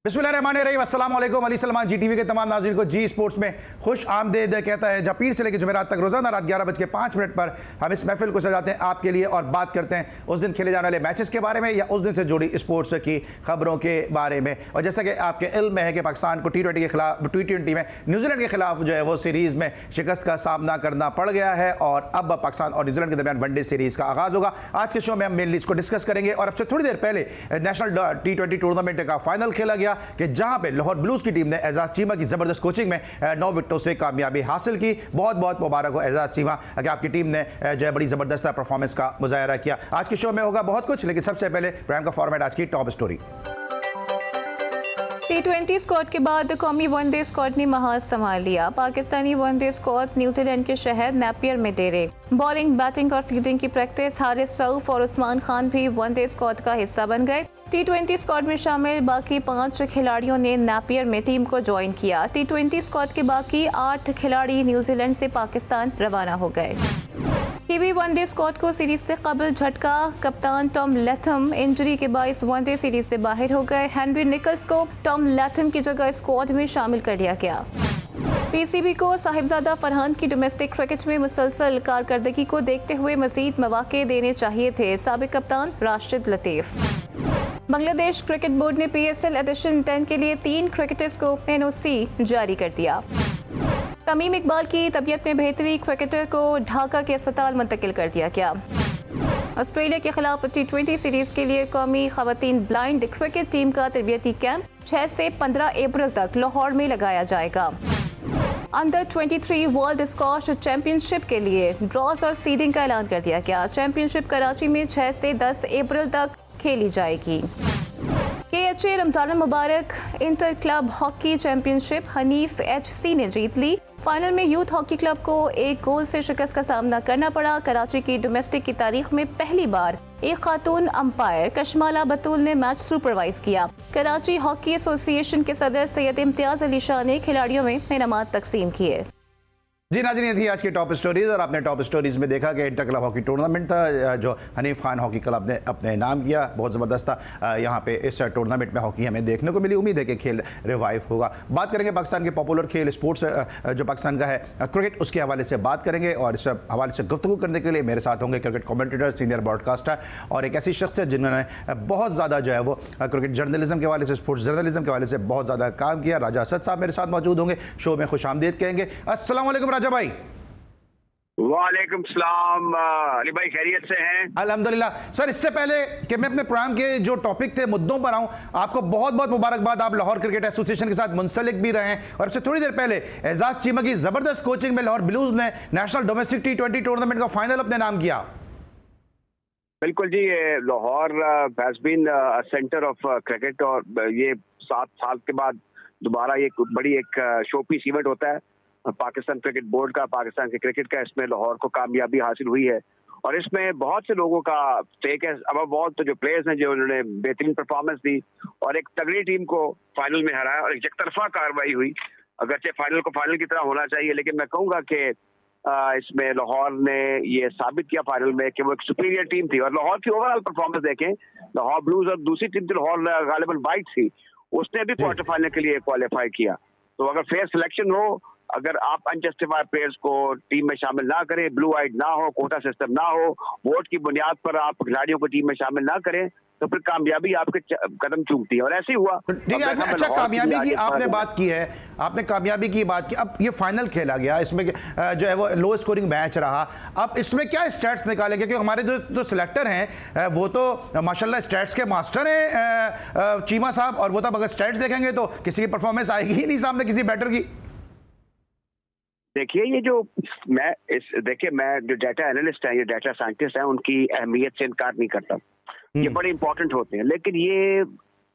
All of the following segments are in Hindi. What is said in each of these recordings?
बिस्मिल्लाहिर्रहमानिर्रहीम, अस्सलाम वालेकुम। अली सलमान जी टीवी के तमाम नाज़रीन को जी स्पोर्ट्स में खुश आमदेद कहता है, जहाँ पीर से लेकर जुमेरात तक रोजाना रात 11:05 पर हम इस महफिल को सजाते हैं आपके लिए और बात करते हैं उस दिन खेले जाने वाले मैचेस के बारे में या उस दिन से जुड़ी स्पोर्ट्स की खबरों के बारे में। और जैसा कि आपके इल्म में है कि पाकिस्तान को T20 के खिलाफ T20 में न्यूजीलैंड के खिलाफ जो है वो सीरीज़ में शिकस्त का सामना करना पड़ गया है और अब पाकिस्तान और न्यूजीलैंड के दरमियान वनडे सीरीज़ का आगाज़ होगा। आज के शो में हम मेनली इसको डिस्कस करेंगे और अब से थोड़ी देर पहले नेशनल T20 टूर्नामेंट का फाइनल खेला गया कि जहां पे लाहौर ब्लूज की टीम ने एजाज चीमा की जबरदस्त कोचिंग में 9 विकेटों से कामयाबी हासिल की। बहुत बहुत मुबारक हो एजाज चीमा कि आपकी टीम ने जो है बड़ी जबरदस्त परफॉर्मेंस का मुजाहरा किया। आज के शो में होगा बहुत कुछ, लेकिन सबसे पहले प्रोग्राम का फॉर्मेट आज की टॉप स्टोरी। T20 स्क्वाड के बाद कौमी वनडे स्क्वाड ने महाज संभाल लिया। पाकिस्तानी वनडे स्क्वाड न्यूजीलैंड के शहर नेपियर में डेरे। बॉलिंग, बैटिंग और फील्डिंग की प्रैक्टिस हारिस रऊफ और उस्मान खान भी वनडे स्क्वाड का हिस्सा बन गए। T20 स्क्वाड में शामिल बाकी 5 खिलाड़ियों ने नेपियर में टीम को ज्वाइन किया। T20 स्क्वाड के बाकी 8 खिलाड़ी न्यूजीलैंड से पाकिस्तान रवाना हो गए। कीवी वनडे स्क्वाड को सीरीज से कबल झटका। कप्तान टॉम लैथम इंजरी के बायस वनडे सीरीज से बाहर हो गए। हेनरी निकल्स को टॉम लैथम की जगह स्क्वाड में शामिल कर लिया गया। पीसीबी को साहिबजादा फरहान की डोमेस्टिक क्रिकेट में मुसलसल कारकर्दगी को देखते हुए मजीद मौके देने चाहिए थे, साबिक कप्तान राशिद लतीफ। बांग्लादेश क्रिकेट बोर्ड ने PSL एडिशन 10 के लिए 3 क्रिकेटर्स को NOC जारी कर दिया। तमीम इकबाल की तबीयत में बेहतरी, क्रिकेटर को ढाका के अस्पताल मुंतकिल कर दिया गया। ऑस्ट्रेलिया के खिलाफ T20 सीरीज के लिए कौमी खवातीन ब्लाइंड क्रिकेट टीम का तरबियती कैंप 6 से 15 अप्रैल तक लाहौर में लगाया जाएगा। अंडर 23 वर्ल्ड स्क्वॉश चैंपियनशिप के लिए ड्रॉज और सीडिंग का ऐलान कर दिया गया। चैंपियनशिप कराची में 6 से 10 अप्रैल तक खेली जाएगी। KHA रमजान मुबारक inter club hockey championship Hanif HC ने जीत ली। फाइनल में यूथ हॉकी क्लब को 1 गोल से शिकस्त का सामना करना पड़ा। कराची की डोमेस्टिक की तारीख में पहली बार एक खातून अंपायर कशमाला बतूल ने मैच सुपरवाइज किया। कराची हॉकी एसोसिएशन के सदर सैयद इम्तियाज अली शाह ने खिलाड़ियों में इनामात तकसीम किए। जी नाज़रीन, ये थी आज की टॉप स्टोरीज और आपने टॉप स्टोरीज में देखा कि इंटर क्लब हॉकी टूर्नामेंट था जो हनीफ खान हॉकी क्लब ने अपने नाम किया। बहुत ज़बरदस्त था। यहाँ पे इस टूर्नामेंट में हॉकी हमें देखने को मिली। उम्मीद है कि खेल रिवाइव होगा। बात करेंगे पाकिस्तान के पॉपुलर खेल स्पोर्ट्स जो पाकिस्तान का है क्रिकेट, उसके हवाले से बात करेंगे और इस हवाले से गुफ्तगू करने के लिए मेरे साथ होंगे क्रिकेट कमेंटेटर, सीनियर ब्रॉडकास्टर और एक ऐसी शख्सियत जिन्होंने बहुत ज़्यादा जो है वो क्रिकेट जर्नलिज्म के हवाले से, स्पोर्ट्स जर्नलिज्म के हवाले से बहुत ज़्यादा काम किया। राजा असद साहब मेरे साथ मौजूद होंगे, शो में खुश आमदीद कहेंगे। अस्सलाम वालेकुम राजा भाई। वालेकुम सलाम अली भाई, खैरियत से हैं? अल्हम्दुलिल्लाह। सर, इससे पहले कि मैं अपने प्रोग्राम के जो टॉपिक थे, मुद्दों पर आऊं, आपको बहुत बहुत मुबारकबाद। आप लाहौर क्रिकेट एसोसिएशन के साथ मुंसलिक भी रहे हैं और इससे थोड़ी देर पहले एजाज चीमा की जबरदस्त कोचिंग में लाहौर ब्लूज ने नेशनल डोमेस्टिक T20 टूर्नामेंट का फाइनल अपने नाम किया। बिल्कुल जी, Lahore has been centre of cricket और ये 7 साल के बाद दोबारा ये बड़ी एक शोपीस इवेंट होता है पाकिस्तान क्रिकेट बोर्ड का, पाकिस्तान के क्रिकेट का। इसमें लाहौर को कामयाबी हासिल हुई है और इसमें बहुत से लोगों का टेक है। अब बहुत तो जो प्लेयर्स हैं जो उन्होंने बेहतरीन परफॉर्मेंस दी और एक तगड़ी टीम को फाइनल में हराया और एक एकतरफा कार्रवाई हुई। अगरचे फाइनल को फाइनल की तरह होना चाहिए, लेकिन मैं कहूँगा कि इसमें लाहौर ने ये साबित किया फाइनल में कि वो एक सुपीरियर टीम थी। और लाहौर की ओवरऑल परफॉर्मेंस देखें, लाहौर ब्लूज और दूसरी टीम थी लाहौर गालिबन वाइट थी, उसने भी क्वार्टर फाइनल के लिए क्वालिफाई किया। तो अगर फेयर सिलेक्शन हो, अगर आप अनजस्टिफाइड प्लेयर्स को टीम में शामिल ना करें, ब्लू आइड ना हो, कोटा सिस्टम ना हो, वोट की बुनियाद पर आप खिलाड़ियों को टीम में शामिल ना करें, तो फिर कामयाबी आपके कदम चूमती है और ऐसे ही हुआ। ठीक है, अच्छा कामयाबी की आपने बात की है, आपने कामयाबी की बात की। अब ये फाइनल खेला गया, इसमें जो है वो लो स्कोरिंग मैच रहा। अब इसमें क्या स्टैट्स निकाले, क्योंकि हमारे जो सिलेक्टर हैं वो तो माशाल्लाह स्टैट्स के मास्टर हैं चीमा साहब, और वो तो अगर स्टैट्स देखेंगे तो किसी की परफॉर्मेंस आएगी ही नहीं सामने किसी बैटर की। देखिए, ये जो मैं जो डाटा एनालिस्ट हैं, ये डाटा साइंटिस्ट हैं, उनकी अहमियत से इनकार नहीं करता। ये बड़े इंपॉर्टेंट होते हैं, लेकिन ये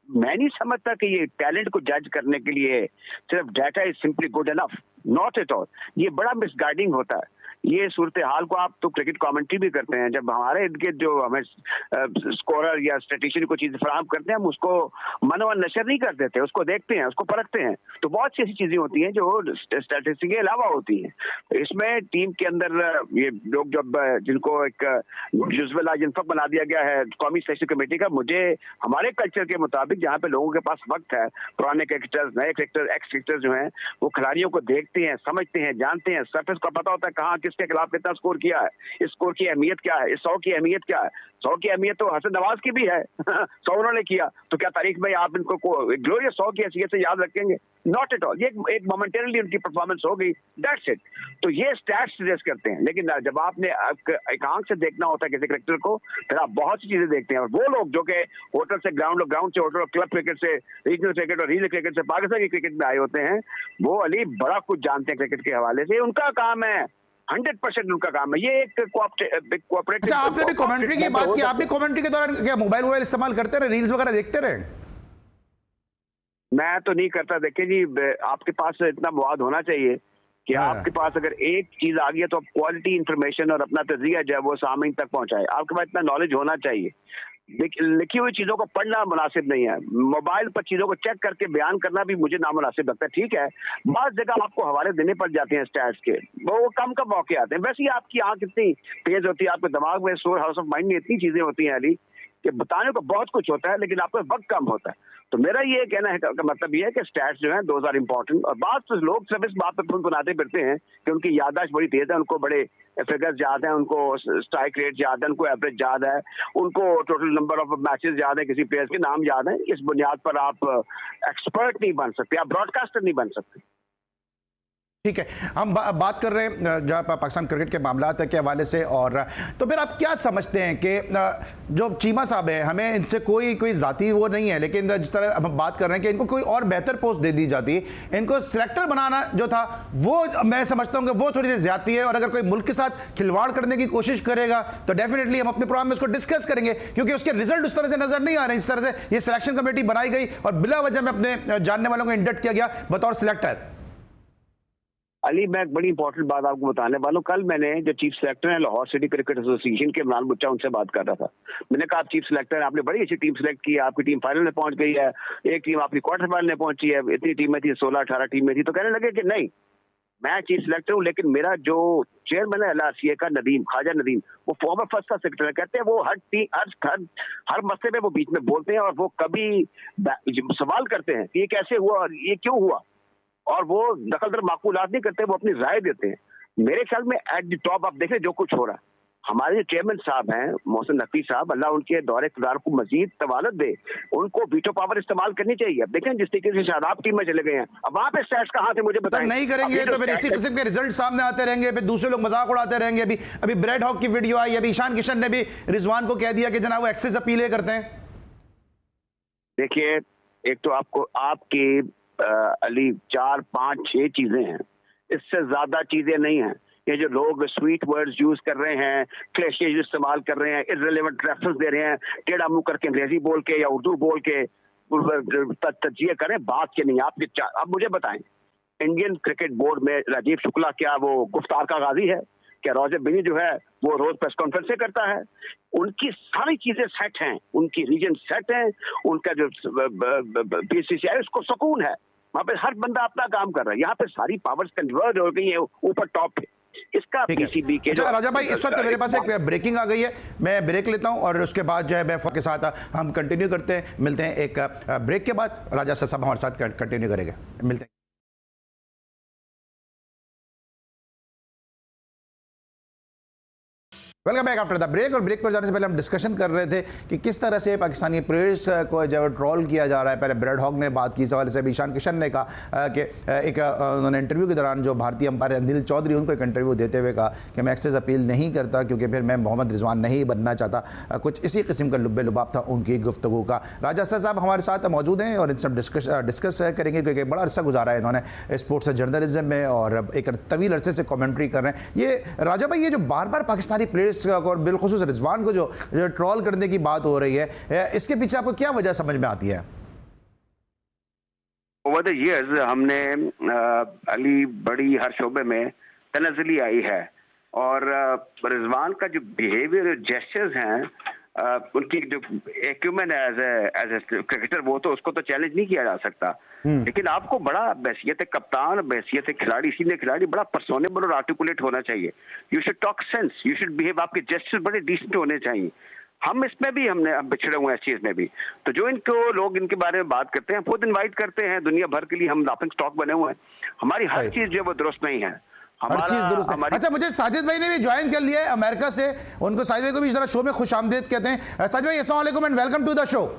मैं नहीं समझता कि ये टैलेंट को जज करने के लिए सिर्फ data is simply good enough. Not at all. ये बड़ा मिसगाइडिंग होता है। ये सूरत हाल को आप तो क्रिकेट कमेंट्री भी करते हैं, जब हमारे इनके जो हमें स्कोरर या स्टैटिस्टिशियन को चीजें फराहम करते हैं, हम उसको मनोवन नशर नहीं कर देते, उसको देखते हैं, उसको परखते हैं। तो बहुत सी ऐसी चीजें होती हैं जो स्टैटिस्टिक्स के अलावा होती हैं। इसमें टीम के अंदर ये लोग जब जिनको एक जुज़्व ला यनफ़क़ बना दिया गया है कौमी सिलेक्शन कमेटी का, मुझे हमारे कल्चर के मुताबिक जहाँ पे लोगों के पास वक्त है, पुराने क्रिकेटर्स, नए क्रिकेटर, एक्स क्रिकेटर्स जो हैं, वो खिलाड़ियों को देखते हैं, समझते हैं, जानते हैं, सरफेस का पता होता है कहाँ किसके खिलाफ कितना स्कोर किया है, इस स्कोर की अहमियत क्या है, इस 100 की अहमियत क्या है। 100 की अहमियत तो हसन नवाज की भी है 100 उन्होंने किया, तो क्या तारीख में आप इनको ग्लोरियस 100 की हैसियत से याद रखेंगे? Not at all. ये एक मोमेंटरली उनकी परफॉर्मेंस हो गई, दैट्स इट। तो ये स्टैट्स सजेस्ट करते हैं, लेकिन जब आपने एक आंख से देखना होता है किसी क्रिकेटर को, फिर आप बहुत सी चीजें देखते हैं। और वो लोग जो कि होटल से ग्राउंड, ग्राउंड से होटल, क्लब क्रिकेट से रीजनल क्रिकेट और रीजनल क्रिकेट से पाकिस्तान की क्रिकेट में आए होते हैं, वो अली बड़ा कुछ जानते हैं क्रिकेट के हवाले से। उनका काम है, 100% उनका काम है। ये एक कोऑपरेटिव। अच्छा, आपने भी कमेंट्री की बात की, आप भी कमेंट्री के दौरान क्या मोबाइल इस्तेमाल करते रहे, रील्स वगैरह देखते रहे? मैं तो नहीं करता। देखिए जी, आपके पास इतना मवाद होना चाहिए कि आपके पास अगर एक चीज आ गई है तो आप क्वालिटी इंफॉर्मेशन और अपना तज़किया जो है वो सामीन तक पहुंचाए। आपके पास इतना नॉलेज होना चाहिए। लिखी हुई चीजों को पढ़ना मुनासिब नहीं है, मोबाइल पर चीजों को चेक करके बयान करना भी मुझे नामुनासिब लगता है। ठीक है, बात जगह आपको हवाले देने पड़ जाते हैं स्टैट्स के, वो कम कम मौके आते हैं। वैसे ही आपकी आंख इतनी तेज होती है, आपके दिमाग में, सोर हाउस ऑफ माइंड में इतनी चीजें होती हैं अली, कि बताने को बहुत कुछ होता है, लेकिन आपको वक्त कम होता है। तो मेरा ये कहना है का मतलब ये है कि स्टैट्स जो हैं दोज आर इंपॉर्टेंट। और बात तो लोग सिर्फ इस बात पर बनाते फिरते हैं कि उनकी याददाश्त बड़ी तेज है, उनको बड़े फिगर्स याद है, उनको स्ट्राइक रेट याद है, उनको एवरेज याद है, उनको टोटल नंबर ऑफ मैचेस याद है, किसी प्लेयर्स के नाम याद है। इस बुनियाद पर आप एक्सपर्ट नहीं बन सकते, आप ब्रॉडकास्टर नहीं बन सकते। ठीक है, हम बात कर रहे हैं जहाँ पाकिस्तान क्रिकेट के मामलात के हवाले से। और तो फिर आप क्या समझते हैं कि जो चीमा साहब हैं, हमें इनसे कोई ज़ाती वो नहीं है, लेकिन जिस तरह हम बात कर रहे हैं कि इनको कोई और बेहतर पोस्ट दे दी जाती, इनको सिलेक्टर बनाना जो था वो मैं समझता हूँ कि वो थोड़ी सी ज़्यादती है। और अगर कोई मुल्क के साथ खिलवाड़ करने की कोशिश करेगा तो डेफिनेटली हम अपने प्रोग्राम में उसको डिस्कस करेंगे, क्योंकि उसके रिजल्ट उस तरह से नजर नहीं आ रहे। इस तरह से ये सिलेक्शन कमेटी बनाई गई और बिला वजह में अपने जानने वालों को इंडक्ट किया गया बतौर सिलेक्टर। अली, मैं एक बड़ी इंपॉर्टेंट बात आपको बताने वाला हूँ। कल मैंने जो चीफ सेलेक्टर हैं लाहौर सिटी क्रिकेट एसोसिएशन के इमरान बुच्चा, उनसे बात कर रहा था। मैंने कहा आप चीफ सेलेक्टर हैं, आपने बड़ी अच्छी टीम सेलेक्ट की है, आपकी टीम फाइनल में पहुंच गई है, एक टीम आपकी क्वार्टर फाइनल में पहुंची है, इतनी टीमें थी, 16-18 टीमें थी। तो कहने लगे कि नहीं, मैं चीफ सेलेक्टर हूँ, लेकिन मेरा जो चेयरमैन है LRCA का नदीम, ख्वाजा नदीम, वो फॉर्मर फर्स्ट क्लास सेक्रेटरी है। कहते हैं वो हर मसले में वो बीच में बोलते हैं और वो कभी सवाल करते हैं कि ये कैसे हुआ और ये क्यों हुआ, और वो दखलदर माकूलात नहीं करते, वो अपनी राय देते हैं। मेरे ख्याल में एट द टॉप आप देखें जो कुछ हो रहा है, हमारे जो चेयरमैन साहब हैं मोहसिन नकवी साहब, अल्लाह उनके दौरे इक़्तिदार को मजीद तवालत दे, उनको वीटो पावर इस्तेमाल करनी चाहिए। अब देखें जिस तरीके से शादाब टीम में चले गए हैं, अब वहां पे स्टैट्स कहां थे मुझे बताएं। नहीं करेंगे तो फिर इसी किस्म के रिजल्ट सामने आते रहेंगे, फिर दूसरे लोग मजाक उड़ाते रहेंगे। अभी ब्रेड हॉक की वीडियो आई, अभी ईशान किशन ने भी रिजवान को कह दिया कि जनाब वो एक्सेस अपीलें करते हैं। देखिए, एक तो आपकी अली 4, 5, 6 चीजें हैं, इससे ज्यादा चीजें नहीं हैं। ये जो लोग स्वीट वर्ड्स यूज कर रहे हैं, क्लैशेज इस्तेमाल कर रहे हैं, इर्रेलेवेंट रेफरेंस दे रहे हैं, टेढ़ा मुंह करके अंग्रेजी बोल के या उर्दू बोल के तज्जिए करें, बात के नहीं। आप मुझे बताएं, इंडियन क्रिकेट बोर्ड में राजीव शुक्ला क्या वो गुफ्तार का गाजी है? क्या रॉजर बिनी जो है वो रोज प्रेस कॉन्फ्रेंस करता है? उनकी सारी चीजें सेट हैं, उनकी रीजन सेट है, उनका जो BCCI उसको सुकून है, वहां पे हर बंदा अपना काम कर रहा है। यहाँ पे सारी पावर्स कन्वर्ज हो गई है ऊपर टॉप पे। इसका PCB के अच्छा राजा भाई, इस वक्त मेरे पास एक ब्रेकिंग आ गई है, मैं ब्रेक लेता हूं और उसके बाद जो है मैं के साथ हम कंटिन्यू करते हैं। मिलते हैं एक ब्रेक के बाद, राजा साहब हमारे साथ कंटिन्यू करेंगे। मिलते हैं। Welcome back after the break. और ब्रेक पर जाने से पहले हम डिस्कशन कर रहे थे कि किस तरह से पाकिस्तानी प्लेयर्स को जो है ट्रोल किया जा रहा है। पहले ब्रेड हॉक ने बात की, इस हवाले से ईशान किशन ने कहा कि एक उन्होंने इंटरव्यू के दौरान जो भारतीय अंपायर अनिल चौधरी, उनको एक इंटरव्यू देते हुए कहा कि मैं एक्सेस अपील नहीं करता क्योंकि फिर मैं मोहम्मद रिजवान नहीं बनना चाहता। कुछ इसी किस्म का लुब्बे लुबाब था उनकी गुफ्तगू का। राजा साहब हमारे साथ मौजूद हैं और इनसे हम डिस्कस करेंगे, क्योंकि बड़ा अरसा गुजारा है इन्होंने स्पोर्ट्स जर्नलिज्म में और एक तवील अरसे से कॉमेंट्री कर रहे हैं। ये राजा भाई, ये जो बार बार पाकिस्तानी प्लेयर्स और बिल्कुल रिजवान को जो ट्रोल करने की बात हो रही है, इसके पीछे आपको क्या वजह समझ में आती है? ओवर द इयर्स हमने अली बड़ी हर शोबे में तनज़्ज़ुली आई है, और रिजवान का जो बिहेवियर जेस्चर्स हैं, उनकी जो एक्यूमेन एज ए क्रिकेटर, वो तो उसको तो चैलेंज नहीं किया जा सकता। लेकिन आपको बड़ा बहसियत कप्तान, बहसियत खिलाड़ी, सीनियर खिलाड़ी, बड़ा पर्सोनेबल और आर्टिकुलेट होना चाहिए। You should talk sense, you should behave, आपके जेस्चर्स बड़े डिसेंट होने चाहिए। हम इसमें भी हम बिछड़े हुए हैं इस चीज में भी। तो जो इनको लोग इनके बारे में बात करते हैं, खुद इनवाइट करते हैं दुनिया भर के लिए, हम लाफिंग स्टॉक बने हुए हैं। हमारी हर चीज जो है वो दुरुस्त नहीं है, हर चीज दुरुस्त है। अच्छा, मुझे साजिद भाई ने भी ज्वाइन कर लिया है अमेरिका से, उनको साजिद भाई को भी जरा शो में खुशामदीद कहते हैं। साजिद भाई अस्सलाम वालेकुम and welcome to the show.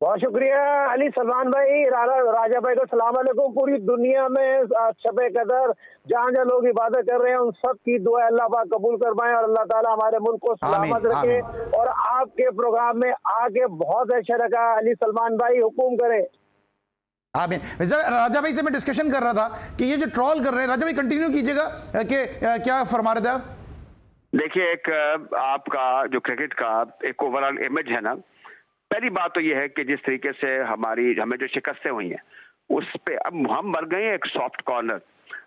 बहुत शुक्रिया अली सलमान भाई, राजा भाई को सलाम अलैकुम। पूरी दुनिया में शबे कदर जहाँ जहाँ लोग इबादत कर रहे हैं, उन सब की दुआ अल्लाह पाक कबूल करवाएं और अल्लाह ताला हमारे मुल्क को सलामत रखे। और आपके प्रोग्राम में आके बहुत अच्छा लगा अली सलमान भाई, हुकुम करें। आमीन। राजा भाई से मैं डिस्कशन कर रहा था कि ये जो ट्रॉल कर रहे हैं, राजा भाई कंटिन्यू कीजिएगा कि क्या फरमा रहे थे आप? देखिए, एक आपका जो क्रिकेट का एक ओवरऑल इमेज है ना, पहली बात तो ये है कि जिस तरीके से हमें जो शिकस्तें हुई हैं, उस पे अब हम मर गए हैं एक सॉफ्ट कॉर्नर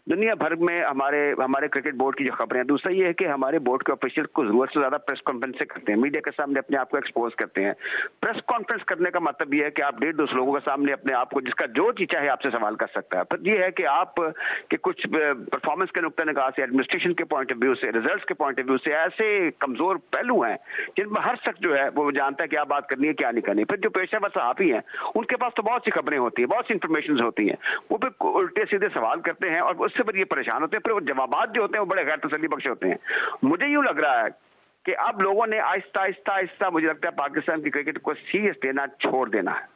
दुनिया भर में हमारे क्रिकेट बोर्ड की जो खबरें हैं। दूसरा ये है कि हमारे बोर्ड के ऑफिशियल को जरूरत से ज्यादा प्रेस कॉन्फ्रेंस करते हैं, मीडिया के सामने अपने आप को एक्सपोज करते हैं। प्रेस कॉन्फ्रेंस करने का मतलब ये है कि आप 150 लोगों के सामने अपने आप को, जिसका जो चीज चाहे आपसे सवाल कर सकता है। पर ये है कि आप के कुछ परफॉर्मेंस के नुक्ता निगाह से, एडमिनिस्ट्रेशन के पॉइंट ऑफ व्यू से, रिजल्ट के पॉइंट ऑफ व्यू से ऐसे कमजोर पहलू हैं जिनमें हर शख्स जो है वो जानता है क्या बात करनी है क्या नहीं करनी। फिर जो पेशेवर सहाफी हैं, उनके पास तो बहुत सी खबरें होती है, बहुत सी इंफॉर्मेशन होती है, वो फिर उल्टे सीधे सवाल करते हैं और उससे फिर ये परेशान होते हैं। फिर वो जवाबात जो होते हैं वो बड़े गैर तसल्ली बख्श होते हैं। मुझे यूं लग रहा है कि अब लोगों ने आहिस्ता आहिस्ता मुझे लगता है पाकिस्तान की क्रिकेट को सीरियस लेना छोड़ देना है।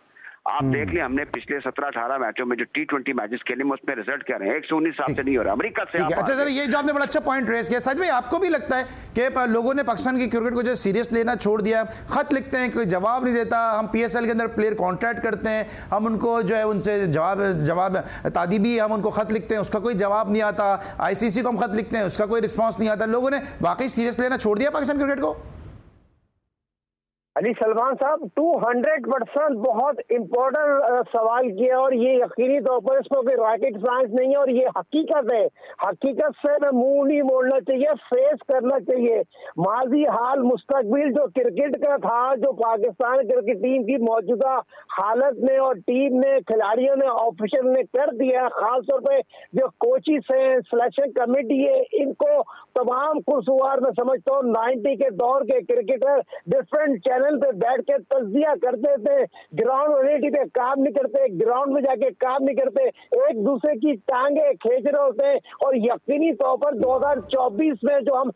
आप देख लें, हमने पिछले 17-18 मैचों में जो T20 मैचेस खेले में उसमें रिजल्ट क्या रहे हैं, 119 साल से नहीं हो रहा। अमेरिका से अच्छा सर, ये जो आपने बड़ा अच्छा पॉइंट रेस किया, सच में आपको भी लगता है कि लोगों ने पाकिस्तान की क्रिकेट को जो सीरियस लेना छोड़ दिया? खत लिखते हैं, कोई जवाब नहीं देता, हम PSL के अंदर प्लेयर कॉन्ट्रैक्ट करते हैं, हम उनको जो है उनसे जवाब तादीबी हम उनको खत लिखते हैं, उसका कोई जवाब नहीं आता। ICC को हम खत लिखते हैं, उसका कोई रिस्पॉन्स नहीं आता। लोगों ने वाकई सीरियस लेना छोड़ दिया पाकिस्तान क्रिकेट को? अली सलमान साहब 200% बहुत इम्पोर्टेंट सवाल किया, और ये यकीनी तौर पर इसमें कोई रॉकेट साइंस नहीं है और ये हकीकत है। हकीकत से में मुंह नहीं मोड़ना चाहिए, फेस करना चाहिए। माजी हाल मुस्तकबिल जो क्रिकेट का था, जो पाकिस्तान क्रिकेट टीम की मौजूदा हालत ने और टीम ने, खिलाड़ियों ने, ऑफिसर ने कर दिया, खासतौर पर जो कोचिस है, सिलेक्शन कमेटी है, इनको तमाम कुसूर में समझता हूँ 90 के दौर के क्रिकेटर डिफरेंट चैनल पे बैठ के तज्जिया करते थे, ग्राउंड रियलिटी पे काम नहीं करते, ग्राउंड में जाके काम नहीं करते, एक दूसरे की टांगे खींच रहे होते हैं। और यकीनी तौर पर 2024 में जो हम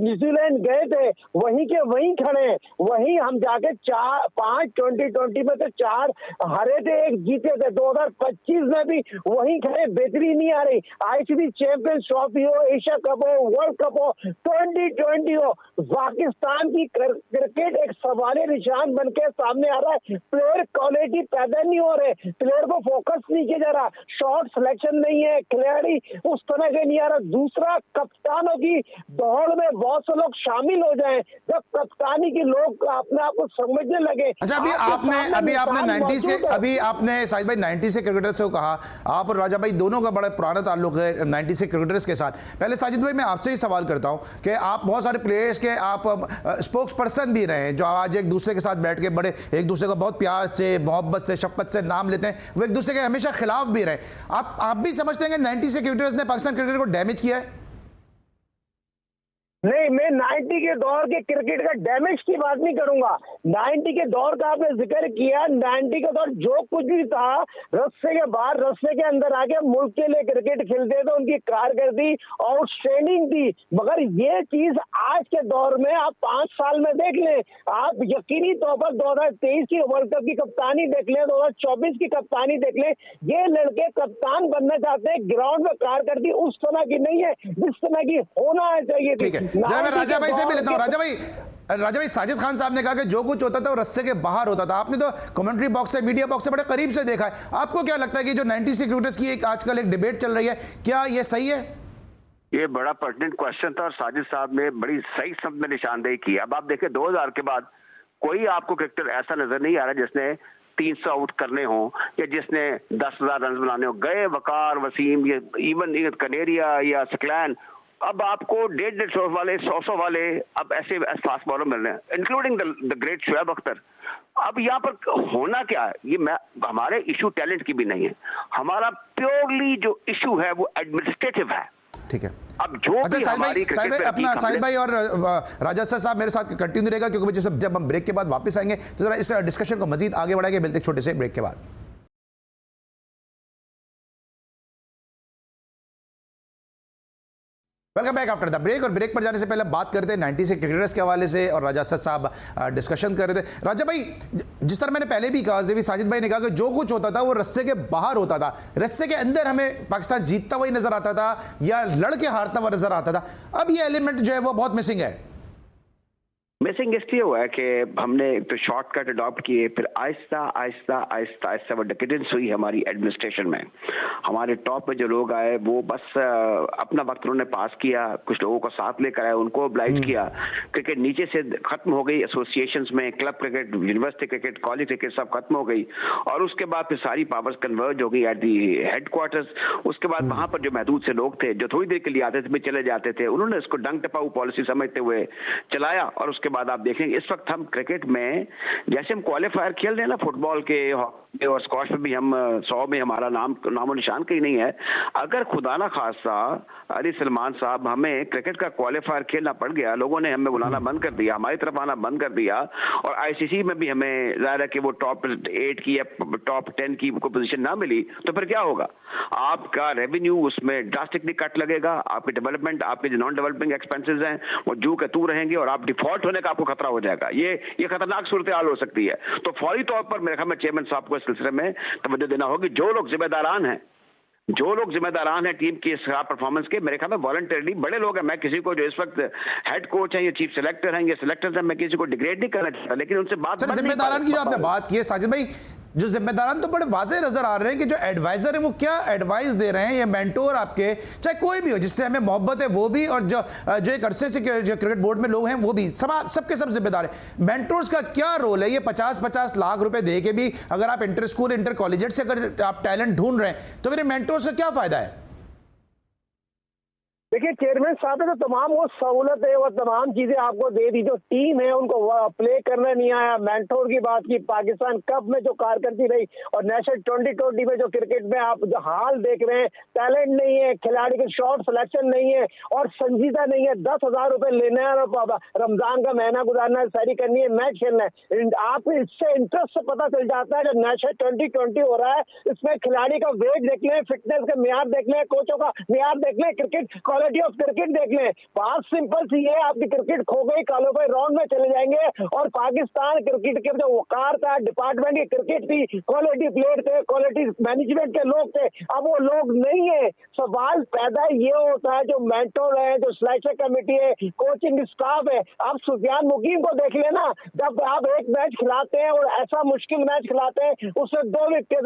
न्यूजीलैंड गए थे, वहीं के वहीं खड़े हैं, वहीं हम जाके 4-5 2020 में तो 4 हारे थे, 1 जीते थे। 2025 में भी वहीं खड़े, बेहतरी नहीं आ रही। ICC चैंपियंस ट्रॉफी हो, एशिया कप हो, वर्ल्ड कप हो, 2020 हो, पाकिस्तान की क्रिकेट एक सवाल निशान बन के सामने आ रहा है। प्लेयर क्वालिटी पैदा नहीं हो रहे, प्लेयर को फोकस नहीं किया जा रहा, शॉट सिलेक्शन नहीं है, खिलाड़ी उस तरह के नहीं आ रहा। दूसरा, कप्तानों की दौड़ में बहुत से लोग शामिल हो जाएं, जब कप्तानी के लोग अपने आप को समझने लगे। अच्छा, अभी आपने साहिद भाई 90 से क्रिकेटर से कहा, आप और राजा भाई दोनों का बड़ा पुराना ताल्लुक है 90 से क्रिकेटर्स के साथ। पहले साजिद भाई मैं आपसे ही सवाल करता हूं कि आप बहुत सारे प्लेयर्स के आप स्पोक्स पर्सन भी रहे हैं, जो आज एक दूसरे के साथ बैठ के बड़े एक दूसरे को बहुत प्यार से, मोहब्बत से, शफकत से नाम लेते हैं, वो एक दूसरे के हमेशा खिलाफ भी रहे। आप भी समझते हैं कि 90 से क्रिकेटर्स ने पाकिस्तान क्रिकेट को डैमेज किया है? नहीं, मैं 90 के दौर के क्रिकेट का डैमेज की बात नहीं करूंगा। 90 के दौर का आपने जिक्र किया, 90 के दौर जो कुछ भी था, रस्से के बाहर रस्से के अंदर आके मुल्क के लिए क्रिकेट खेलते थे, उनकी कारकर्दगी आउटस्टैंडिंग थी। मगर ये चीज आज के दौर में आप 5 साल में देख लें, आप यकीनी तौर पर 2023 की वर्ल्ड कप की कप्तानी देख लें, 2024 की कप्तानी देख लें, ये लड़के कप्तान बनना चाहते हैं, ग्राउंड में कारकर्दगी उस तरह की नहीं है जिस तरह की होना चाहिए थी। जरा मैं राजा भाई से भी लेता हूं। राजा भाई, साजिद खान साहब ने कहा कि जो कुछ होता था वो रस्से के बाहर होता था। आपने तो कमेंट्री बॉक्स से, मीडिया बॉक्स से बड़े करीब से देखा है। आपको क्या लगता है कि जो 90 से क्रिकेटर्स की एक आजकल एक डिबेट चल रही है, क्या ये सही है? ये बड़ा पर्टिनेंट क्वेश्चन था और साजिद साहब ने बड़ी सही शब्द में निशानदेही की। अब आप देखें 2000 के बाद कोई आपको क्रिकेटर ऐसा नजर नहीं आ रहा जिसने 300 आउट करने हो या जिसने 10,000 रन बनाने हो, गए वकार वसीम, ये इवन कनेरिया या सकलैन, अब आपको 150 वाले 100 वाले अब ऐसे फास्ट बॉलर मिल रहे हैं, including the great Shoaib Akhtar. अब यहाँ पर होना क्या है, ये हमारे इशू टैलेंट की भी नहीं है, हमारा प्योरली जो इशू है वो एडमिनिस्ट्रेटिव है। ठीक है, अब जो अच्छा साहिल भाई अपना साहिल भाई और राजा साहब मेरे साथ कंटिन्यू रहेगा, क्योंकि जब हम ब्रेक के बाद वापस आएंगे तो जरा इस डिस्कशन को मजीद आगे बढ़ाएंगे। मिलते छोटे से ब्रेक के बाद। Welcome back after the break. और ब्रेक पर जाने से पहले बात करते हैं 90 से क्रिकेटर्स के हवाले से, और राजा साहब डिस्कशन कर रहे थे। राजा भाई, जिस तरह मैंने पहले भी कहा, जैसे साजिद भाई ने कहा कि जो कुछ होता था वो रस्से के बाहर होता था, रस्से के अंदर हमें पाकिस्तान जीतता हुआ नजर आता था या लड़के हारता हुआ नजर आता था। अब ये एलिमेंट जो है वो बहुत मिसिंग है। मिसिंग इसलिए हुआ है कि हमने एक तो शॉर्टकट अडॉप्ट किए, फिर आहिस्ता आहिस्ता आहिस्ता आहिस्ता वो डिकेडेंस हुई हमारी एडमिनिस्ट्रेशन में। हमारे टॉप में जो लोग आए वो बस अपना वक्त उन्होंने पास किया, कुछ लोगों को साथ लेकर आए, उनको ऑब्लाइज किया। क्रिकेट नीचे से खत्म हो गई, एसोसिएशंस में club cricket, university cricket, college cricket सब खत्म हो गई, और उसके बाद फिर सारी पावर्स कन्वर्ज हो गई एट दी हेडक्वार्टर्स। उसके बाद वहां पर जो महदूद से लोग थे जो थोड़ी देर के लिए आते थे चले जाते थे, उन्होंने इसको डंग टपाऊ पॉलिसी समझते हुए चलाया। और उसके बाद आप देखेंगे इस वक्त हम क्रिकेट में जैसे हम क्वालिफायर खेल रहे हैं ना, फुटबॉल के और स्क्वाश में भी हम 100 में हमारा नामो निशान कहीं नहीं है। अगर खुदा ना खासा अली सलमान साहब हमें क्रिकेट का क्वालिफायर खेलना पड़ गया, लोगों ने हमें बुलाना बंद कर दिया, हमारी तरफ आना बंद कर दिया, और आईसीसी में भी हमें जाहिर है कि वो टॉप 8 की या टॉप 10 की कोई पोजीशन ना मिली, तो फिर क्या होगा? आपका रेवेन्यू उसमें ड्रास्टिकली कट लगेगा, आपके डेवलपमेंट, आपके जो नॉन डेवलपिंग एक्सपेंसेस हैं वो जू के तू रहेंगे, और आप डिफॉल्ट होने का आपको खतरा हो जाएगा। ये खतरनाक सूरत हाल हो सकती है। तो फौरी तौर पर मेरे ख्याल में चेयरमैन साहब को इस सिलसिले में तवज्जो देना होगी। जो लोग जिम्मेदारान हैं टीम की इस खराब परफॉर्मेंस के, मेरे ख्याल में वॉलंटरली बड़े लोग हैं, मैं किसी को जो इस वक्त हेड कोच हैं या चीफ सेलेक्टर हैं या सिलेक्टर्स हैं, मैं किसी को डिग्रेड नहीं करना चाहता, लेकिन उनसे बात जिम्मेदारान की जो आपने बात की है साजिद भाई, जो जिम्मेदारान तो बड़े वाज़ेह नजर आ रहे हैं कि जो एडवाइजर है वो क्या एडवाइस दे रहे हैं, ये मेंटोर आपके चाहे कोई भी हो जिससे हमें मोहब्बत है वो भी, और जो एक अरसे से जो क्रिकेट बोर्ड में लोग हैं वो भी, सबके सब जिम्मेदार हैं। मेंटोर्स का क्या रोल है? ये 50-50 लाख रुपए दे के भी अगर आप इंटर स्कूल इंटर कॉलेज से अगर आप टैलेंट ढूंढ रहे हैं तो फिर मेंटोर्स का क्या फायदा है? देखिए, चेयरमैन साहब ने तो तमाम वो सहूलत है, वो तमाम चीजें आपको दे दी। जो टीम है उनको प्ले करना नहीं आया। मेंटोर की बात की, पाकिस्तान कप में जो कारकर्दगी रही, और नेशनल 2020 में जो क्रिकेट में आप जो हाल देख रहे हैं, टैलेंट नहीं है, खिलाड़ी के शॉर्ट सिलेक्शन नहीं है, और संजीदा नहीं है। 10,000 रुपए लेना है, रमजान का महीना गुजारना है, सैरी करनी है, मैच खेलना है। आप इससे इंटरेस्ट से पता चल जाता है जो नेशनल 2020 हो रहा है, इसमें खिलाड़ी का वेट देख लें, फिटनेस का मियार देख लें, कोचों का मियार देख लें, क्रिकेट क्वालिटी ऑफ क्रिकेट देख लें। बात सिंपल सी है, आपकी क्रिकेट खो गई, क्वालिफाई राउंड में चले जाएंगे। और पाकिस्तान क्रिकेट के जो वकार था, डिपार्टमेंट की क्रिकेट थी, क्वालिटी प्लेयर थे, क्वालिटी मैनेजमेंट के लोग थे, अब वो लोग नहीं है। सवाल पैदा ये होता है, जो मेंटोर है, जो सिलेक्शन कमेटी है, कोचिंग स्टाफ है। आप सुफियान मुकीम को देख लेना, जब आप एक मैच खिलाते हैं और ऐसा मुश्किल मैच खिलाते हैं, उसमें 2 विकेट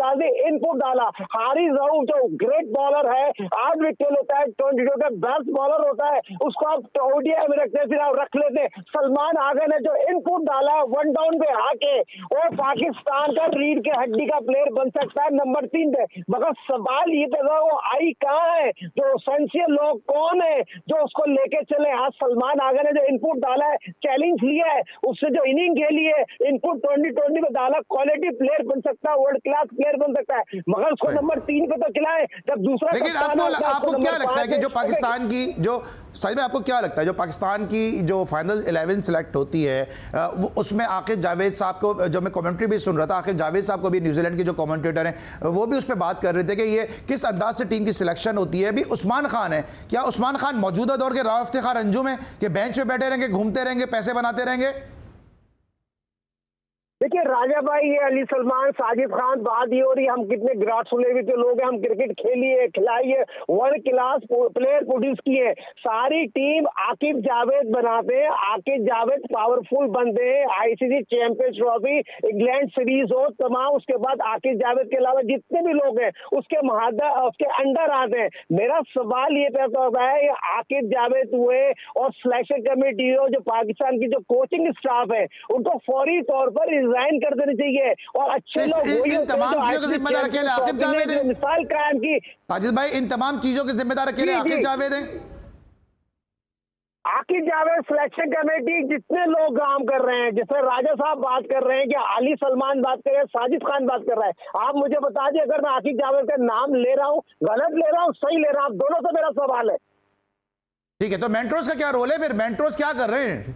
इनपुट डाला, हारिस राउफ जो ग्रेट बॉलर है 8 विकेट लेता है, 22 का बेस्ट बॉलर होता है, उसको आप ओडीआई में रखते हैं, फिर आप रख लेते हैं। सलमान आगा ने जो इनपुट डाला है 1 डाउन पे आके, वो पाकिस्तान का रीढ़ के हड्डी का प्लेयर बन सकता है नंबर 3 पे। मगर सवाल ये पैदा वो आई कहाँ है? जो सेंसियर लोग कौन है जो उसको लेके चले? आज सलमान आगा ने जो इनपुट डाला है, चैलेंज लिया है, उससे जो इनिंग खेली है, इनपुट 2020 में डाला, क्वालिटी प्लेयर बन सकता है, वर्ल्ड क्लास प्लेयर बन सकता है, मगर उसको नंबर 3 पे तो खिलाए। जब दूसरा, लेकिन आपको क्या लगता है कि जो पाकिस्तान की जो सही में आपको क्या लगता है जो पाकिस्तान की जो फाइनल 11 सिलेक्ट होती है, उसमें आकिब जावेद साहब को, जो मैं कमेंट्री भी सुन रहा था, आकिब जावेद साहब को भी न्यूजीलैंड के जो कमेंटेटर हैं वो भी उस पर बात कर रहे थे कि ये किस अंदाज से टीम की सिलेक्शन होती है। अभी उस्मान खान है, क्या उस्मान खान मौजूदा दौर के राव इफ्तिखार अंजुम है कि बेंच पे बैठे रहेंगे, घूमते रहेंगे, पैसे बनाते रहेंगे? देखिए राजा भाई, ये अली सलमान, साजिद खान, बात ये हो रही है हम कितने ग्रास लेवल के लोग हैं, हम क्रिकेट खेलिए, खिलाइए, वर्ल्ड क्लास प्लेयर प्रोड्यूस किए। सारी टीम आकिब जावेद बनाते हैं, आकिब जावेद पावरफुल बनते हैं। ICC champions trophy, England series हो, तमाम उसके बाद आकिब जावेद के अलावा जितने भी लोग हैं उसके अंडर आते हैं। मेरा सवाल ये पैदा होता है, ये आकिब जावेद हुए और सिलेक्शन कमेटी हो, जो पाकिस्तान की जो कोचिंग स्टाफ है, उनको फौरी तौर पर रिजाइन कर देनी चाहिए और अच्छे लोग वही इन होते हैं तमाम जो चीजों के ICC जिम्मेदार अकेले आकिब चैंपियंस जावेद ट्रॉफी में हैं। जो मिसाल कायम की। साजिद भाई, इन तमाम चीजों के जिम्मेदार अकेले जी, आकिब जी। जावेद हैं। आकिब जावेद, सिलेक्शन कमेटी, जितने लोग काम कर रहे हैं, जैसे राजा साहब बात कर रहे हैं कि अली सलमान बात कर रहे हैं, साजिद खान बात कर रहा है, आप मुझे बता दिए अगर मैं आकिब जावेद का नाम ले रहा हूँ, गलत ले रहा हूँ, सही ले रहा हूँ, दोनों से मेरा सवाल है। ठीक है, तो मेंटोर्स का क्या रोल है फिर? मेंटोर्स क्या कर रहे हैं?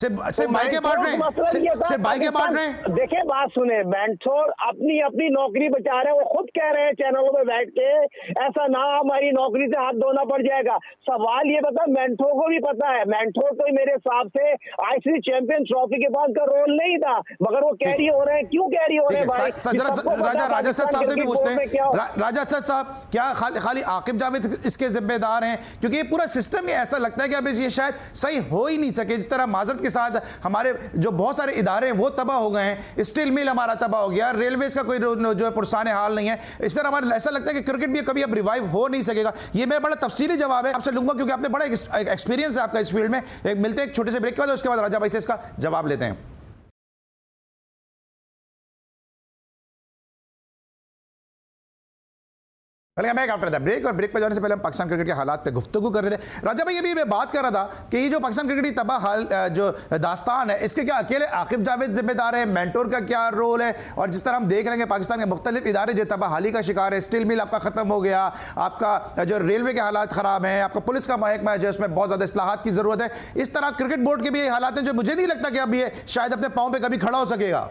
सिर्फ बाइकें बांट रहे हैं? सिर्फ बाइकें बांट रहे हैं? देखिए बात सुने, मेंटोर अपनी अपनी नौकरी बचा रहे हैं, वो खुद कह रहे हैं चैनलों में बैठ के ऐसा ना हमारी नौकरी से हाथ धोना पड़ जाएगा। सवाल ये बता, मेंटोर को भी पता है, मेंटोर तो मेरे हिसाब से ICC चैंपियन ट्रॉफी के बाद का रोल नहीं था, मगर वो कैरी हो रहे हैं। क्यों कैरी हो रहे हैं भाई? राजा असद साहब से भी पूछते हैं। राजा असद साहब, क्या खाली आकिब जावेद इसके जिम्मेदार हैं? क्योंकि ये पूरा सिस्टम ही ऐसा लगता है कि अब ये शायद सही हो ही नहीं सके। जिस तरह माजरत के साथ हमारे जो बहुत सारे इदारे हैं वो तबाह हो गए हैं, स्टील मिल हमारा तबाह हो गया, रेलवेज का कोई जो है पुरसाने हाल नहीं है। इस तरह हमारा ऐसा लगता है कि क्रिकेट भी कभी अब रिवाइव हो नहीं सकेगा। ये मैं बड़ा तफसीली जवाब है आपसे लूंगा क्योंकि आपने बड़ा एक्सपीरियंस है आपका इस फील्ड में। मिलते हैं एक छोटे से ब्रेक के बाद, उसके बाद राजा भाई से इसका जवाब लेते हैं। Welcome back after the break. और ब्रेक पे जाने से पहले हम पाकिस्तान क्रिकेट के हालात पे गुफ्तगू कर रहे थे। राजा भाई, अभी मैं बात कर रहा था कि ये जो पाकिस्तान क्रिकेट की तबाह हाल जो दास्तान है, इसके क्या अकेले आकिब जावेद जिम्मेदार है? मेंटोर का क्या रोल है? और जिस तरह हम देख रहे हैं पाकिस्तान के मुख्तलिफ इदारे जो तबाहाली का शिकार है, स्टील मिल आपका खत्म हो गया, आपका जो रेलवे के हालात खराब हैं, आपका पुलिस का महकमा है जो उसमें बहुत ज्यादा इस्लाहात की जरूरत है, इस तरह क्रिकेट बोर्ड के भी ये हालात हैं जो मुझे नहीं लगता कि अब ये शायद अपने पाँव पे कभी खड़ा हो सकेगा।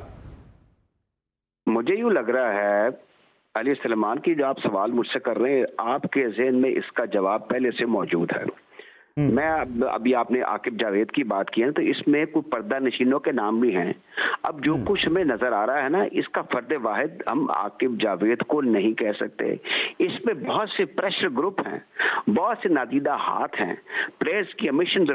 मुझे यूं लग रहा है अली सलमान की जो आप सवाल मुझसे कर रहे हैं, आपके ज़हन में इसका जवाब पहले से मौजूद है। मैं अभी आपने आकिब जावेद की बात की है तो इसमें कुछ पर्दा नशीनों के नाम भी हैं। अब जो कुछ हमें नजर आ रहा है ना, इसका फर्द वाहिद हम आकिब जावेद को नहीं कह सकते। इसमें बहुत से प्रेशर ग्रुप हैं, बहुत से नादीदा हाथ हैं। प्लेयर्स की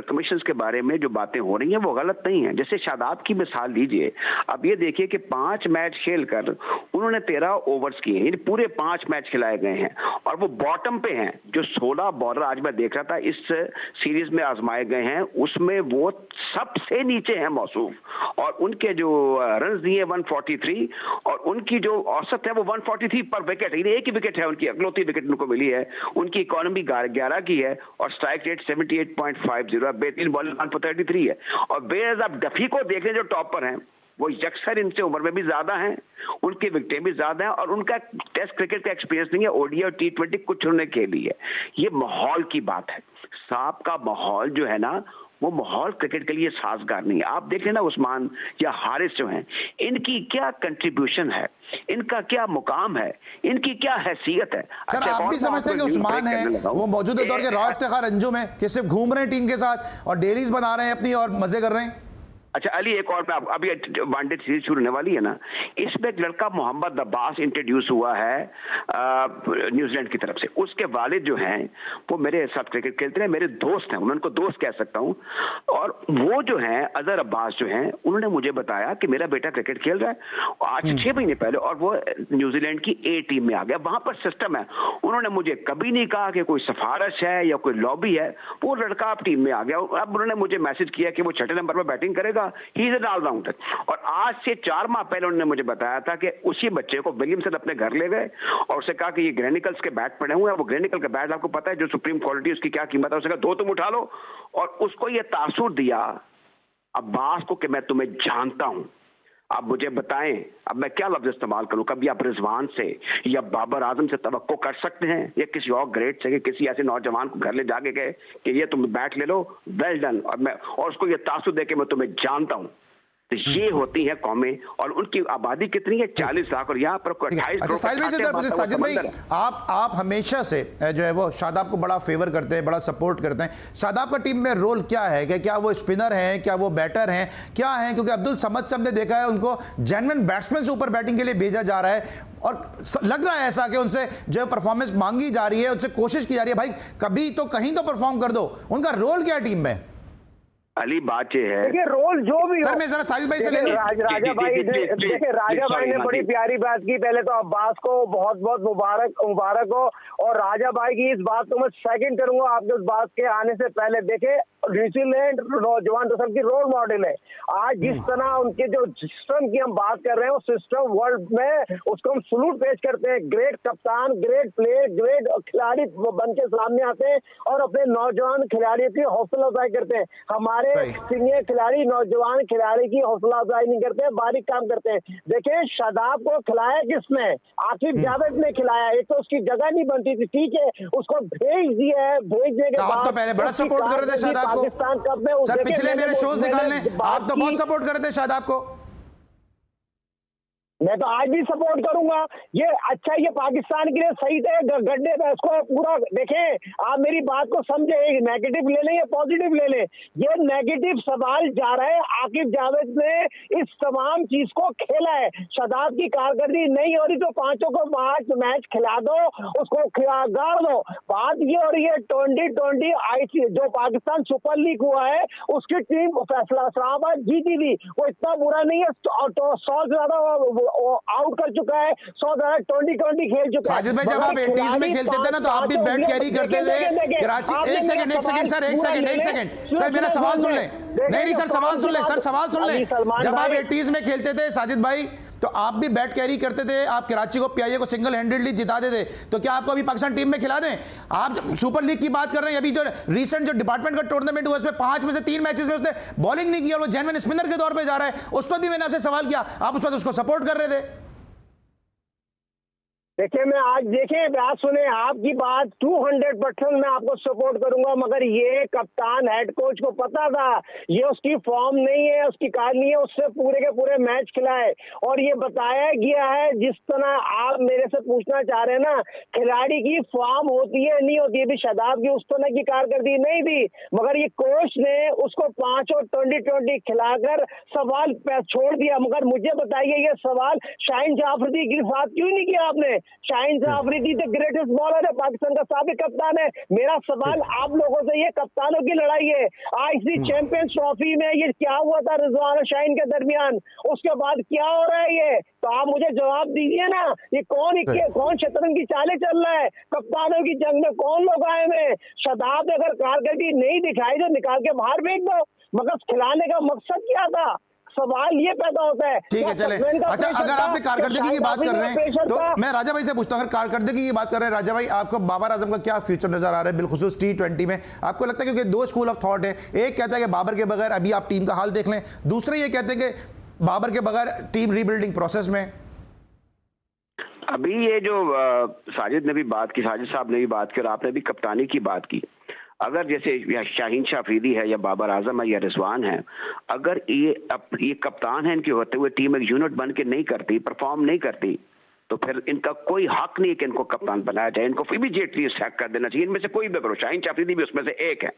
कमीशन के बारे में जो बातें हो रही हैं वो गलत नहीं है। जैसे शादाब की मिसाल लीजिए, अब ये देखिए कि 5 मैच खेलकर उन्होंने 13 ओवर्स किए, यानी पूरे 5 मैच खिलाए गए हैं और वो बॉटम पे हैं। जो 16 बॉलर आज मैं देख रहा था इस सीरीज में आजमाए गए हैं, उसमें वो सबसे नीचे हैं मौसूफ, और उनके जो रन दिए 143 और उनकी जो औसत है वो 143 पर विकेट, यानी एक ही विकेट है उनकी, अगलौती विकेट उनको मिली है। उनकी इकोनॉमी 11 की है और स्ट्राइक रेट 78.50, बेहतरीन बॉलिंग 133 है। और बेहद आप डफी को देखें जो टॉप पर हैं, वो यकसर इनसे उम्र में भी ज्यादा हैं, उनकी विकेटें भी ज्यादा हैं और उनका टेस्ट क्रिकेट का एक्सपीरियंस नहीं है, ODI और T20 कुछ होने के लिए। ये माहौल की बात है। सांप का माहौल जो है ना, वो माहौल क्रिकेट के लिए साजगार नहीं है। आप देख लेना उस्मान या हारिस जो हैं, इनकी क्या कंट्रीब्यूशन है, इनका क्या मुकाम है, इनकी क्या हैसियत है। सर, आप भी समझते हैं कि उस्मान है वो मौजूदा दौर के राव इफ्तिखार अंजुम है कि सिर्फ घूम रहे हैं टीम के साथ और डेलीज बना रहे हैं अपनी और मजे कर रहे हैं? अच्छा अली, एक और मैं अभी वनडे सीरीज शुरू होने वाली है ना, इसमें एक लड़का मोहम्मद अब्बास इंट्रोड्यूस हुआ है न्यूजीलैंड की तरफ से। उसके वालिद जो हैं वो मेरे साथ क्रिकेट खेलते हैं, मेरे दोस्त हैं, मैं उनको दोस्त कह सकता हूं। और वो जो हैं अजहर अब्बास जो हैं, उन्होंने मुझे बताया कि मेरा बेटा क्रिकेट खेल रहा है आज 6 महीने पहले और वो न्यूजीलैंड की A टीम में आ गया। वहां पर सिस्टम है, उन्होंने मुझे कभी नहीं कहा कि कोई सिफारिश है या कोई लॉबी है, वो लड़का अब टीम में आ गया। अब उन्होंने मुझे मैसेज किया कि वो 6 नंबर पर बैटिंग करेगा, ही इज एन ऑलराउंडर। और आज से 4 माह पहले उन्होंने मुझे बताया था कि उसी बच्चे को विलियमसन अपने घर ले गए और उससे कहा कि ये ग्रेनिकल्स के बैट पड़े हुए हैं, वो ग्रेनिकल के बैट आपको पता है जो सुप्रीम क्वालिटी उसकी क्या कीमत है, उसने कहा 2 तुम उठा लो। और उसको ये तासुर दिया अब्बास को कि मैं तुम्हें जानता हूं, अब मुझे बताएं अब मैं क्या लफ्ज इस्तेमाल करूं। कभी आप रिजवान से या बाबर आजम से तवक्को कर सकते हैं या किसी और ग्रेट से, किसी ऐसे नौजवान को घर ले जाके गए कि ये तुम बैट ले लो, वेल डन, और उसको ये तासुर दे के मैं तुम्हें जानता हूं। तो ये होती है कौमें और उनकी आबादी कितनी है, 40 लाख, और यहाँ पर 28 करोड़। साजिद भाई, आप हमेशा से जो है वो शादाब को बड़ा फेवर करते हैं, बड़ा सपोर्ट करते हैं। शादाब का टीम में रोल क्या है? कि क्या वो स्पिनर हैं, क्या वो बैटर हैं, क्या है? क्योंकि अब्दुल समद से हमने देखा है उनको जेन्युइन बैट्समैन से ऊपर बैटिंग के लिए भेजा जा रहा है और लग रहा है ऐसा कि उनसे जो परफॉर्मेंस मांगी जा रही है, उनसे कोशिश की जा रही है, भाई कभी तो कहीं तो परफॉर्म कर दो। उनका रोल क्या है टीम में? अली बात ये है, देखिए रोल जो भी हो, सर मैं जरा साजिद भाई से लेंगे। राजा भाई देखिए, राजा भाई ने बड़ी प्यारी बात की। पहले तो अब्बास को बहुत बहुत मुबारक हो, और राजा भाई की इस बात को मैं सेकंड करूंगा आपके उस बात के आने से पहले। देखे न्यूजीलैंड नौजवान नस्ल की रोल मॉडल है। आज जिस तरह उनके जो सिस्टम की हम बात कर रहे हैं, उस सिस्टम वर्ल्ड में उसको हम सलूट पेश करते हैं। ग्रेट कप्तान, ग्रेट प्लेयर, ग्रेट खिलाड़ी बन के सामने आते हैं और अपने नौजवान खिलाड़ियों की हौसला अफजाई करते हैं। हमारे सीनियर खिलाड़ी नौजवान खिलाड़ी की हौसला अफजाई नहीं करते, बारीक काम करते हैं। देखिए शादाब को खिलाया किसने? आकिब जावेद ने खिलाया। एक तो उसकी जगह नहीं बनती थी, ठीक है, उसको भेज दिया है। भेजने के बाद आप तो पहले बड़ा सपोर्ट कर रहे थे शादाब को। पाकिस्तान कप में सर पिछले मेरे शोज निकालने आप तो बहुत सपोर्ट कर रहे थे शादाब को। मैं तो आज भी सपोर्ट करूंगा। ये अच्छा, ये पाकिस्तान के लिए सही थे गड्ढे पे, इसको पूरा देखें। आप मेरी बात को समझे, नेगेटिव ले लें या पॉजिटिव ले लें। ये नेगेटिव सवाल जा रहा है। आकिब जावेद ने इस तमाम चीज को खेला है। शादाब की कारकर्दगी नहीं हो रही तो पांचों को 5 मैच खिला दो, उसको गाड़ दो। बात ये हो रही है 2020 IC जो पाकिस्तान सुपर लीग हुआ है, उसकी टीम फैसला इस्लामाबाद जीती थी। वो इतना बुरा नहीं है, 100 से ज्यादा आउट कर चुका है, 100 ज्यादा 2020 खेल चुका है। साजिद भाई जब आप 80s में खेलते थे ना तो आप भी बैट कैरी करते थे कराची। एक सेकंड सर मेरा सवाल सुन ले। नहीं सर सवाल सुन ले, सर सवाल सुन ले। जब आप 80s में खेलते थे साजिद भाई तो आप भी बैट कैरी करते थे, आप कराची को PIA को सिंगल हैंडेडली जिताते थे। तो क्या आपको अभी पाकिस्तान टीम में खिला दें? आप सुपर लीग की बात कर रहे हैं, अभी जो रीसेंट जो डिपार्टमेंट का टूर्नामेंट हुआ उसमें 5 में से 3 मैचेस में उसने बॉलिंग नहीं की और वो जेन्युइन स्पिनर के तौर पे जा रहा है। उस पर भी मैंने आपसे सवाल किया, आप उस वक्त उसको सपोर्ट कर रहे थे। देखिए मैं आज देखें बात सुने, आपकी बात 200% मैं आपको सपोर्ट करूंगा, मगर ये कप्तान हेड कोच को पता था ये उसकी फॉर्म नहीं है, उसकी कार नहीं है, उससे पूरे के पूरे मैच खिलाए। और ये बताया गया है, जिस तरह आप मेरे से पूछना चाह रहे हैं ना, खिलाड़ी की फॉर्म होती है नहीं होती है, भी शादाब की उस तरह की कारकर्दगी नहीं थी, मगर ये कोच ने उसको 5 और 2020 खिलाकर सवाल छोड़ दिया। मगर मुझे बताइए ये सवाल शाहीन जाफरी के साथ क्यों नहीं किया आपने? Shaheen Jafri the greatest bowler है, पाकिस्तान का साबिक कप्तान है। मेरा सवाल आप लोगों से, ये कप्तानों की लड़ाई है। ICC चैंपियंस ट्रॉफी में ये क्या हुआ था रिजवान और शाहीन के दरमियान, उसके बाद क्या हो रहा है ये? तो आप मुझे जवाब दीजिए ना, ये कौन शतरंज की चालें चल रहा है? कप्तानों की जंग में कौन लोग आए हुए? शादाब ने अगर कारकर्दगी नहीं दिखाई तो निकाल के बाहर फेंक दो, मगर खिलाने का मकसद क्या था? सवाल ये पैदा होता है। ठीक है चले। अच्छा अगर आपने कारकर्दगी की बात कर रहे हैं तो मैं राजा भाई से पूछता हूं, अगर कारकर्दगी की बात कर रहे हैं राजा भाई, आपको बाबर आजम का क्या फ्यूचर नजर आ रहा है बिलखुसूस T20 में? आपको लगता है, क्योंकि 2 स्कूल ऑफ थॉट है, एक कहता है कि बाबर के बगैर अभी आप टीम का हाल देख लें, दूसरे ये कहते हैं कि बाबर के बगैर टीम रीबिल्डिंग प्रोसेस में। अभी ये जो साजिद ने भी बात की, साजिद साहब ने भी बात की और आपने भी कप्तानी की बात की, अगर जैसे या शाहीन शाह अफरीदी है या बाबर आजम है या रिजवान है, अगर ये कप्तान है, इनके होते हुए टीम एक यूनिट बन के नहीं करती, परफॉर्म नहीं करती, तो फिर इनका कोई हक नहीं है कि इनको कप्तान बनाया जाए। इनको इमीडिएटली सैक कर देना चाहिए। इनमें से कोई भी करो, शाहीन शाह अफरीदी भी उसमें से एक है।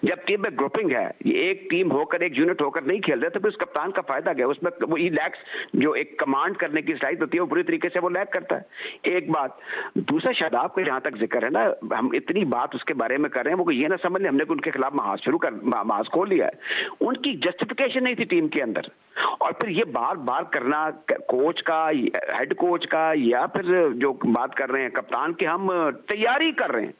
जब टीम में ग्रुपिंग है, ये एक टीम होकर एक यूनिट होकर नहीं खेल रहे, तो फिर उस कप्तान का फायदा क्या? उसमें वो लैक्स जो एक कमांड करने की सलाहियत होती है वो पूरी तरीके से वो लैक करता है। एक बात। दूसरा, शादाब का जहां तक जिक्र है ना, हम इतनी बात उसके बारे में कर रहे हैं, वो ये ना समझ ले हमने उनके खिलाफ महाज खोल लिया है। उनकी जस्टिफिकेशन नहीं थी टीम के अंदर, और फिर ये बार बार करना कोच का, हेड कोच का, या फिर जो बात कर रहे हैं कप्तान के, हम तैयारी कर रहे हैं,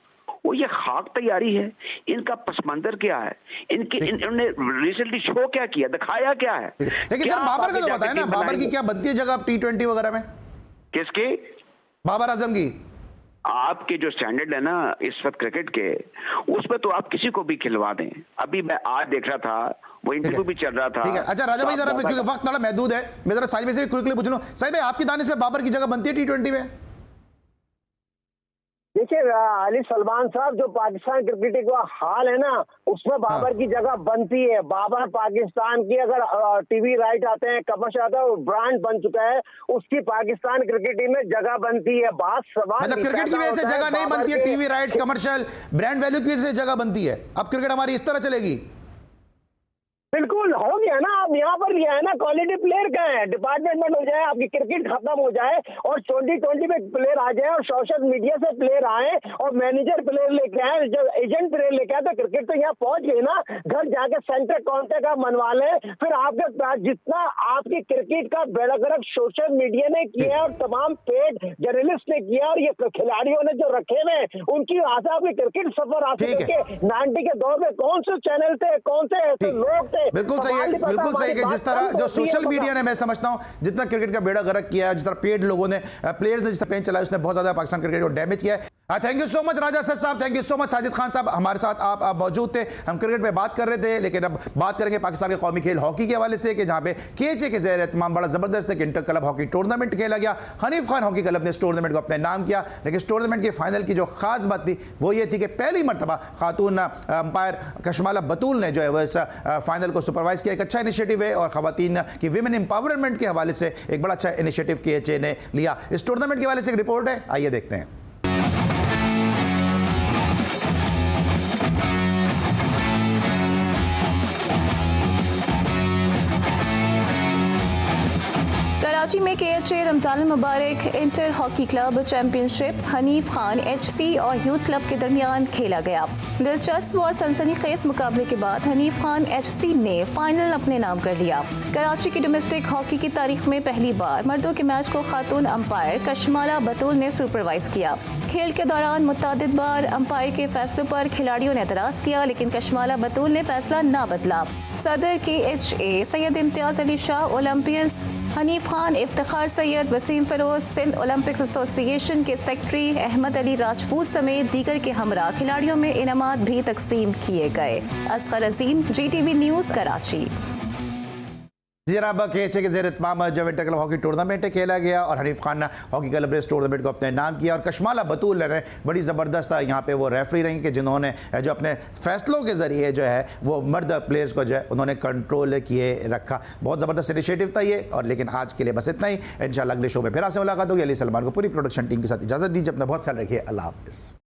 वो ये खाक तैयारी है। इनका पसमंजर क्या है? इन्होंने रिसेंटली शो क्या किया, दिखाया क्या है? लेकिन सर बाबर का तो बताया ना, बाबर की क्या बनती है जगह T20 वगैरह में? किसकी? बाबर आजम की। आपके जो स्टैंडर्ड है ना इस वक्त क्रिकेट के, उसमें तो आप किसी को भी खिलवा दें। अभी मैं आज देख रहा था, वो इंटरव्यू भी चल रहा था। ठीक है। अच्छा राजा भाई जरा, क्योंकि वक्त बड़ा महदूद है, मैं जरा साहिब से भी क्विकली पूछ लूं। साहिब भाई आपकी दानिश में बाबर की जगह बनती है T20 में? देखिए अली सलमान साहब, जो पाकिस्तान क्रिकेट का हाल है ना, उसमें बाबर की जगह बनती है। बाबर पाकिस्तान की अगर टीवी राइट आते हैं, कमर्शियल आता है, ब्रांड बन चुका है, उसकी पाकिस्तान क्रिकेट टीम में जगह बनती है। बात सवाल मतलब क्रिकेट की वजह से जगह नहीं बनती है, TV rights, commercial, brand value की वजह से जगह बनती है। अब क्रिकेट हमारी इस तरह चलेगी? बिल्कुल हो गया ना, आप यहाँ पर लिया है ना, क्वालिटी प्लेयर का है, डिपार्टमेंट हो जाए, आपकी क्रिकेट खत्म हो जाए और 2020 में प्लेयर आ जाए और सोशल मीडिया से प्लेयर आए और मैनेजर प्लेयर लेके आए, जब एजेंट प्लेयर लेके आए तो क्रिकेट तो यहाँ पहुंच गई ना। घर जाके सेंटर कॉन्टेक्ट आप मनवा लें, फिर आपके पास जितना आपकी क्रिकेट का बेड़गरक सोशल मीडिया ने किया और तमाम पेड जर्नलिस्ट ने किया और ये खिलाड़ियों ने जो रखे हुए उनकी आशा आपकी क्रिकेट सफर हासिल करके 90 के दौर में कौन से चैनल थे, कौन से ऐसे लोग थे। बिल्कुल सही है, बिल्कुल सही है कि जिस तरह जो सोशल मीडिया ने, मैं समझता हूं जितना क्रिकेट का बेड़ा गर्क किया है, जिस तरह पेड लोगों ने, प्लेयर्स ने जिस तरह पेन चलाया, उसने बहुत ज्यादा पाकिस्तान क्रिकेट को डैमेज किया है। Thank you so much Raja sir साहब, thank you so much Sajid Khan साहब, हमारे साथ आप मौजूद थे। हम क्रिकेट पे बात कर रहे थे, लेकिन अब बात करेंगे पाकिस्तान के कौमी खेल हॉकी के हवाले से कि जहां पे केचे के ज़ेर एहतमाम बड़ा जबरदस्त है कि इंटर क्लब हॉकी टूर्नामेंट खेला गया। हनीफ खान हॉकी क्लब ने इस टूर्नामेंट को अपने नाम किया, लेकिन इस टूर्नामेंट के फाइनल की जो खास बात थी वो ये थी कि पहली मरतबा खातून अंपायर कशमाला बतूल ने जो है वो इस फाइनल को सुपरवाइज किया। एक अच्छा इनिशिएटिव है और खवातीन की विमेन एम्पावरमेंट के हवाले से एक बड़ा अच्छा इनिशिएटिव केचे ने लिया। इस टूर्नामेंट के हवाले से एक रिपोर्ट है, आइए देखते हैं। कराची में KHA रमजान मुबारक inter hockey club championship Hanif Khan HC और यूथ क्लब के दरमियान खेला गया। दिलचस्प और सनसनीखेज मुकाबले के बाद हनीफ खान HC ने फाइनल अपने नाम कर लिया। कराची की डोमेस्टिक हॉकी की तारीख में पहली बार मर्दों के मैच को खातून अंपायर कशमाला बतूल ने सुपरवाइज किया। खेल के दौरान मुतअद्दिद बार अंपायर के फैसलों पर खिलाड़ियों ने एतराज किया, लेकिन कशमाला बतूल ने फैसला न बदला। सदर KHA Syed Imtiaz Ali Shah, Olympians Hanif Khan, Iftikhar Syed, Waseem Feroz, Sindh Olympics Association के सेक्रेटरी अहमद अली राजपूत समेत दीगर के हमरा खिलाड़ियों में इनामात भी तकसीम किए गए। असगर अजीम, GTV न्यूज़, कराची। जनाब KHA के ज़ेर इत्माम जो इंटर क्लब हॉकी टूर्नामेंट खेला गया और हनीफ खान हॉकी क्लब ने इस टूर्नामेंट को अपने नाम किया और कशमाला बतूल ने बड़ी ज़बरदस्त यहाँ पे वो रेफरी रही कि जिन्होंने जो अपने फैसलों के ज़रिए जो है वो मर्द प्लेयर्स को जो है उन्होंने कंट्रोल किए रखा। बहुत ज़बरदस्त इनिशिएटिव था ये। और लेकिन आज के लिए बस इतना ही, इंशाल्लाह अगले शो में फिर आपसे मुलाकात होगी। अली सलमान को पूरी प्रोडक्शन टीम के साथ इजाज़त दीजिए, अपना बहुत ख्याल रखिए, अल्लाह हाफ़िज़।